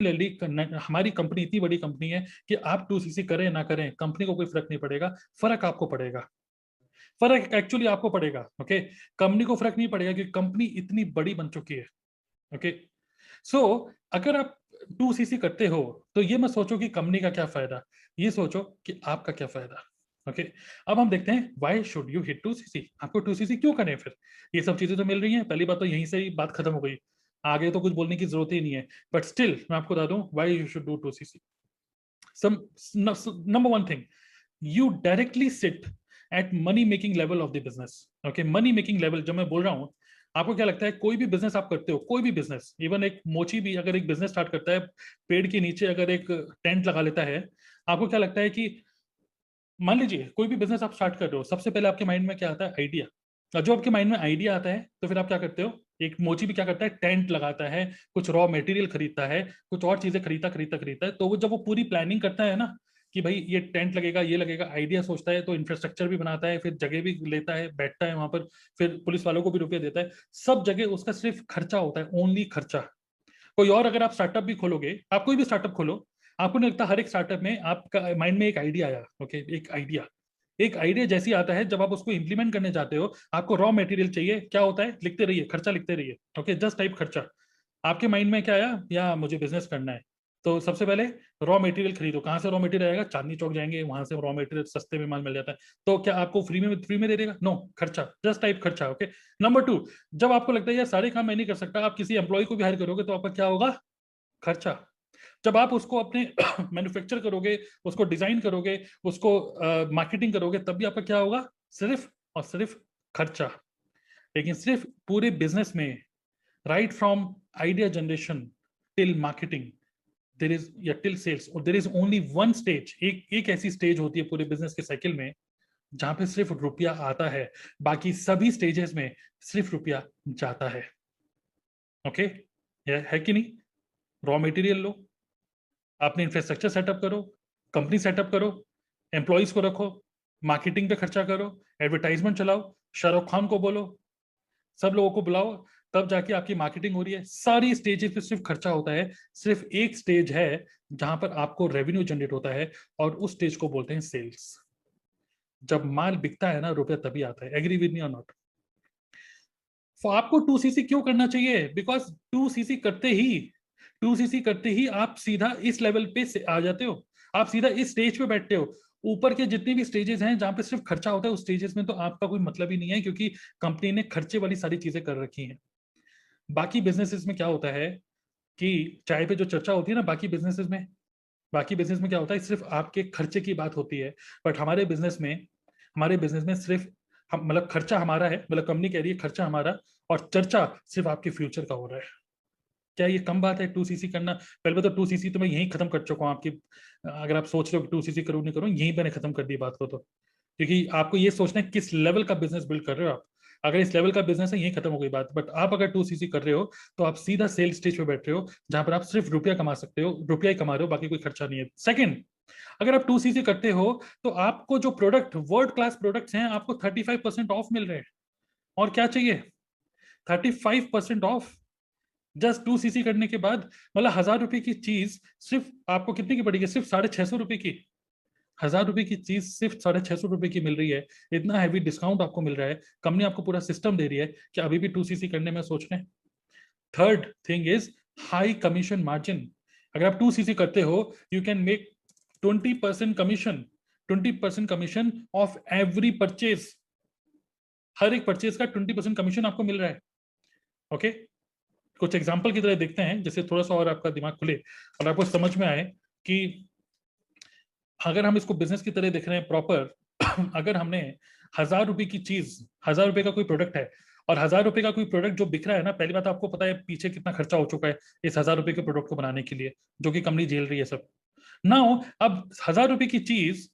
हमारी कंपनी इतनी बड़ी कंपनी है कि आप 2cc करें ना करें कंपनी को कोई फर्क नहीं पड़ेगा, फर्क आपको पड़ेगा, फर्क एक्चुअली आपको पड़ेगा। ओके, कंपनी को फर्क नहीं पड़ेगा क्योंकि कंपनी इतनी बड़ी बन चुकी है। ओके, सो अगर आप 2cc करते हो तो ये मत सोचो कि कंपनी का क्या फायदा, ये सोचो कि आपका क्या फायदा। ओके, अब हम देखते हैं why should you hit 2cc, आपको 2cc क्यों करें फिर। ये सब चीजें तो मिल रही हैं, पहली बात तो यहीं से ही बात खत्म हो गई, आगे तो कुछ बोलने की जरूरत ही नहीं है, बट स्टिल मैं आपको बता दूं why you should do 2cc। Some number one thing, you directly sit at money making level of the business। okay, money making level जब मैं बोल रहा हूं, आपको क्या लगता है कोई भी बिजनेस आप करते हो, कोई भी बिजनेस, इवन एक मोची भी अगर एक बिजनेस स्टार्ट करता है, पेड़ के नीचे अगर एक टेंट लगा लेता है, आपको क्या लगता है कि मान लीजिए कोई भी बिजनेस आप स्टार्ट कर रहे हो, सबसे पहले आपके माइंड में क्या आता है, आइडिया। और जो आपके माइंड में आइडिया आता है तो फिर आप क्या करते हो, एक मोची भी क्या करता है, टेंट लगाता है, कुछ रॉ मटेरियल खरीदता है, कुछ और चीजें खरीदता खरीदता खरीदता है, तो वो जब वो पूरी प्लानिंग करता है ना कि भाई ये टेंट लगेगा, ये लगेगा, आइडिया सोचता है, तो इंफ्रास्ट्रक्चर भी बनाता है, फिर जगह भी लेता है, बैठता है वहां पर, फिर पुलिस वालों को भी रुपया देता है, सब जगह उसका सिर्फ खर्चा होता है, ओनली खर्चा। कोई और अगर आप स्टार्टअप भी खोलोगे, आप कोई भी स्टार्टअप खोलो, आपको नहीं लगता हर एक स्टार्टअप में आपका माइंड में एक आइडिया आया। ओके, एक आइडिया जैसी आता है, जब आप उसको इंप्लीमेंट करने जाते हो, आपको रॉ मटेरियल चाहिए, क्या होता है, लिखते रहिए, खर्चा लिखते रहिए। ओके, जस्ट टाइप खर्चा। आपके माइंड में क्या आया, या मुझे बिजनेस करना है, तो सबसे पहले रॉ मटेरियल खरीदो। कहाँ से रॉ मटेरियल आएगा, चांदनी चौक जाएंगे, वहां से रॉ मटेरियल सस्ते में माल मिल जाता है, तो क्या आपको फ्री में दे देगा, नो, खर्चा, जस्ट टाइप खर्चा। ओके, नंबर टू, जब आपको लगता है यार सारे काम मैं नहीं कर सकता, आप किसी एम्प्लॉय को भी हायर करोगे तो आपका क्या होगा, खर्चा। जब आप उसको अपने मैन्युफैक्चर करोगे, उसको डिजाइन करोगे, उसको मार्केटिंग करोगे, तब भी आपका क्या होगा, सिर्फ और सिर्फ खर्चा। लेकिन सिर्फ पूरे बिजनेस में, right from idea generation till marketing, there is या टिल सेल्स, और there is only one stage, एक ऐसी स्टेज होती है पूरे बिजनेस के साइकिल में जहां पे सिर्फ रुपया आता है, बाकी सभी स्टेजेस में सिर्फ रुपया जाता है। ओके, है कि नहीं, रॉ मटेरियल लो, आपने इंफ्रास्ट्रक्चर सेटअप करो, कंपनी सेटअप करो, एम्प्लॉयज को रखो, मार्केटिंग पे खर्चा करो, एडवर्टाइजमेंट चलाओ, शाहरुख खान को बोलो, सब लोगों को बुलाओ, तब जाके आपकी मार्केटिंग हो रही है। सारी स्टेजेस पे सिर्फ खर्चा होता है, सिर्फ एक स्टेज है जहां पर आपको रेवेन्यू जनरेट होता है, और उस स्टेज को बोलते हैं सेल्स। जब माल बिकता है ना, रुपया तभी आता है। एग्री विद मी और नॉट। तो आपको 2cc क्यों करना चाहिए, बिकॉज 2cc करते ही, 2cc करते ही आप सीधा इस लेवल पे आ जाते हो, आप सीधा इस स्टेज पे बैठते हो। ऊपर के जितने भी स्टेजेस हैं जहां पे सिर्फ खर्चा होता है, उस स्टेजेस में तो आपका कोई मतलब ही नहीं है, क्योंकि कंपनी ने खर्चे वाली सारी चीजें कर रखी हैं। बाकी बिजनेसेस में क्या होता है कि चाय पे जो चर्चा होती है ना, बाकी बिजनेस में क्या होता है, सिर्फ आपके खर्चे की बात होती है। बट हमारे बिजनेस में सिर्फ हम, मतलब खर्चा हमारा है, मतलब कंपनी कह रही है खर्चा हमारा, और चर्चा सिर्फ आपके फ्यूचर का हो रहा है। क्या ये कम बात है 2cc करना। पहले तो 2cc तो मैं यहीं खत्म कर चुका हूँ आपकी, अगर आप सोच रहे हो कि 2cc करूँ नहीं करूँ, यहीं मैंने खत्म कर दी बात को। तो क्योंकि आपको ये सोचना है किस लेवल का बिजनेस बिल्ड कर रहे हो आप, अगर इस लेवल का बिजनेस है, यही खत्म हो गई बात। बट आप अगर 2cc कर रहे हो तो आप सीधा सेल स्टेज पे बैठ रहे हो, जहां पर आप सिर्फ रुपया कमा सकते हो, रुपया ही कमा रहे हो, बाकी कोई खर्चा नहीं है। सेकंड, अगर आप 2cc करते हो तो आपको जो प्रोडक्ट, वर्ल्ड क्लास प्रोडक्ट्स हैं, आपको 35% ऑफ मिल रहे हैं। और क्या चाहिए, 35% ऑफ, जस्ट 2cc करने के बाद। मतलब 1000 रुपए की चीज सिर्फ आपको कितने की पड़ेगी, सिर्फ 650 रुपए की। 1000 रुपए की चीज सिर्फ 650 रुपए की मिल रही है, इतना हैवी डिस्काउंट आपको मिल रहा है, कंपनी आपको पूरा सिस्टम दे रही है कि अभी भी 2cc करने में सोच रहे हैं। Third thing is high commission margin. अगर आप 2cc करते हो, you can make 20% commission, 20% commission of every purchase. हर एक परचेज का 20% कमीशन आपको मिल रहा है। ओके, कुछ एग्जांपल की तरह देखते हैं, जिससे थोड़ा सा और आपका दिमाग खुले और आपको समझ में आए कि अगर हम इसको बिजनेस की तरह देख रहे हैं प्रॉपर, अगर हमने 1000 रुपए की चीज, 1000 रुपए का कोई प्रोडक्ट है, और 1000 रुपए का कोई प्रोडक्ट जो बिक रहा है ना, पहली बात आपको पता है पीछे कितना खर्चा हो चुका है इस 1000 रुपए के प्रोडक्ट को बनाने के लिए, जो कि कंपनी झेल रही है सब। नाउ अब 1000 रुपए की चीज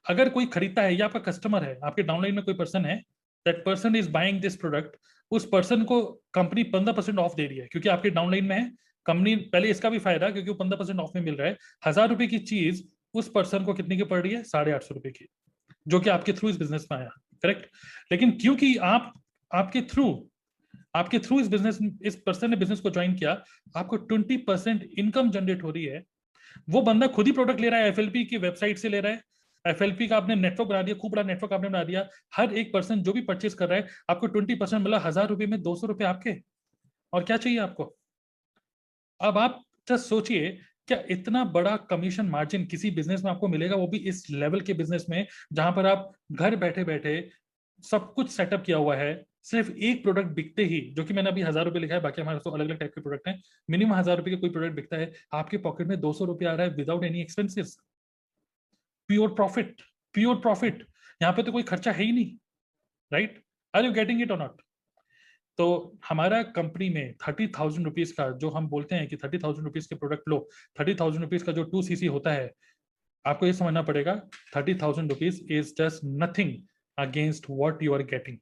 अगर कोई खरीदता है, या आपका कस्टमर है, आपके डाउनलाइन में कोई पर्सन है, that person is buying this product, उस पर्सन को कंपनी 15% ऑफ दे रही है, क्योंकि आपके डाउनलाइन में है। कंपनी पहले इसका भी फायदा, क्योंकि वो 15% ऑफ में मिल रहा है। 1000 रुपए की चीज उस पर्सन को कितने की पड़ रही है, 850 रुपए की, जो कि आपके थ्रू इस बिजनेस में आया। करेक्ट। लेकिन क्योंकि आप, आपके थ्रू आपके थ्रू इस पर्सन ने बिजनेस को ज्वाइन किया, आपको 20% इनकम जनरेट हो रही है। वो बंदा खुद ही प्रोडक्ट ले रहा है, एफएलपी की वेबसाइट से ले रहा है, एफएलपी का आपने नेटवर्क बना दिया, खूब बड़ा नेटवर्क आपने बना दिया। हर एक पर्सन जो भी परचेस कर रहा है, आपको 20% मतलब 1000 रुपए में 200 रुपए आपके। और क्या चाहिए आपको? अब आप जस्ट सोचिए, क्या इतना बड़ा कमीशन मार्जिन किसी बिजनेस में आपको मिलेगा, वो भी इस लेवल के बिजनेस में, जहां पर आप घर बैठे बैठे सब कुछ सेटअप किया हुआ है। सिर्फ एक प्रोडक्ट बिकते ही, जो कि मैंने अभी 1000 रुपए लिखा है, बाकी हमारे तो अलग अलग टाइप के प्रोडक्ट हैं, मिनिमम 1000 रुपए का कोई प्रोडक्ट बिकता है, आपके पॉकेट में 200 रुपए आ रहा है without any expenses. Pure profit, pure profit. यहाँ पे तो कोई खर्चा है ही नहीं, right? Are you getting it और नॉट? तो हमारा कंपनी में 30,000 रुपीज का, जो हम बोलते हैं कि 30,000 रुपीज के प्रोडक्ट लो, 30,000 रुपीज का जो 2cc होता है, आपको ये समझना पड़ेगा 30,000 rupees is just nothing against what you are getting.